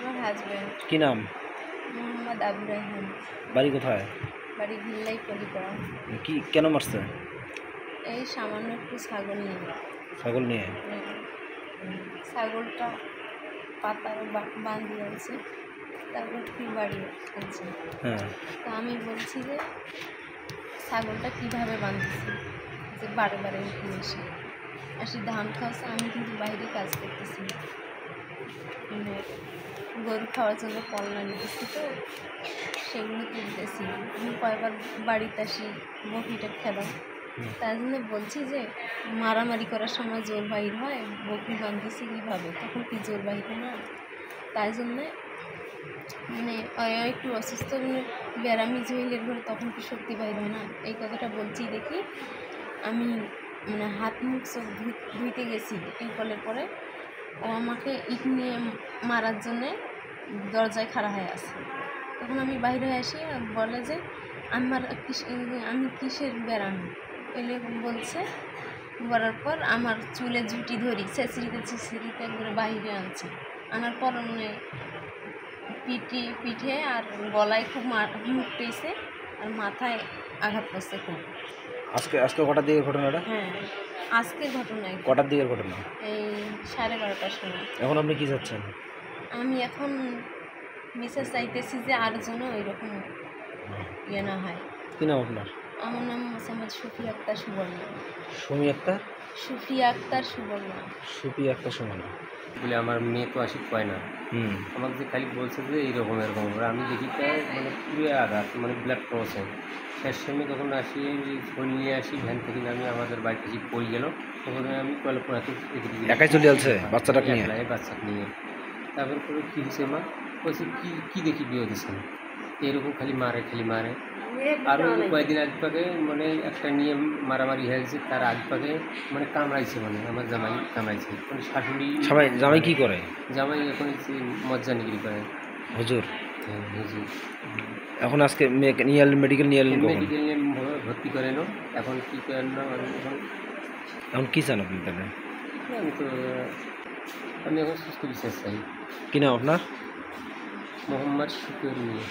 আমার হাজবেন্ড। কি নাম? মোহাম্মদ আবু রায়হান। বাড়ি কোথায়? বাড়ি ভিল্লাই পলিপাড়া। কি কেন মারছে? এই সামান্য একটু ছাগল নিয়ে। ছাগল নিয়ে? ছাগলটা পাতার বান্ধিয়ে আছে, তারপর কি বাড়ি আনছে। হ্যাঁ। তো আমি বলছি যে ছাগলটা কীভাবে বাঁধতেছি, যে বারে বারে উঠে আসি ধান খাওয়াচ্ছে। আমি কিন্তু বাইরে কাজ করতেছি, মানে গরু খাওয়ার জন্য পল্লা নিতেছি, তো সেগুলো তুলতেছি। আমি কয়েকবার বাড়িতে আসি বকরিটা খেলাম, তার জন্য বলছি যে মারামারি করার সময় জোর বাহির হয়, বকরি বাঁধতেছি কীভাবে, তখন কি জোর বাহির হয় না? তাই জন্যে মানে একটু অসুস্থ, মানে ব্যারামি জহিলের ঘরে তখন কি শক্তি বাহির হয় না, এই কথাটা বলছি। দেখি আমি মানে হাত মুখ চোখ ধুইতে গেছি টিউবওয়েলের পরে, ও আমাকে ইট নিয়ে মারার জন্যে দরজায় খাড়া হয়ে আছে। তখন আমি বাইরে আসি, বলে যে আমি কিসের ব্যারামি এলে বলছে। বলার পর আমার চুলে জুটি ধরি ছেঁচড়িতে একবারে বাইরে আনছে, আনার পর মানে পিঠে আর গলায় খুব মুখ পেয়েছে, আর মাথায় আঘাত করছে খুব। আজকে কটার দিকের ঘটনাটা? হ্যাঁ, আজকের ঘটনায়। কটার দিকের ঘটনা? এই 12:30টার সময়। এখন আপনি কি চাচ্ছেন? আমি এখন বিচার চাইতেছি যে আর যেন ওইরকম ইয়ে না হয়। কি নাম আপনার? আমার নাম মোসাম্মদ সুফিয়া আক্তার সুবর্ণা। সুমি আক্তার? সুফিয়া আক্তার সুবর্ণা। সুফিয়া আক্তার সুবর্ণা বলে আমার মেয়ে তো আসি কয় না, আমাকে যে খালি বলছে যে এইরকম এরকম। আমি দেখি তাই মানে পুরো আঘাত, মানে ব্লাড ক্রসিং। শেষ সময় যখন আসি ফোন নিয়ে আসি, ভ্যান থেকে নামি আমাদের বাড়িতে যে পড়ে গেল, তখন আমি কল্পনাতে একাই চলে যাচ্ছে বাচ্চাটাকে নিয়ে? বাচ্চাকে নিয়ে। তারপর করে কী হয়েছে মা বলছে, কী দেখি বিয়ে দিচ্ছেন, এরকম খালি মারে। আরও কয়েকদিন আগ পাকে মানে একটা নিয়ে মারামারি হয়ে গেছে, তার আগ পাকে মানে কামড়াইছে, মানে আমার জামাই কামড়াইছে। মানে শাশুড়ি জামাই কি করে? জামাই এখন মজ্জানিগিরি করে। হুজুর? হ্যাঁ, হুজুর। এখন আজকে মেডিকেল নিয়ে ভর্তি করেন। এখন কী করেন না, এখন কী চান আপনি তাহলে? আমি এখন সুস্থ বিশ্বাস চাই। কি নাম আপনার? মোহাম্মদ শুকুর মিয়া।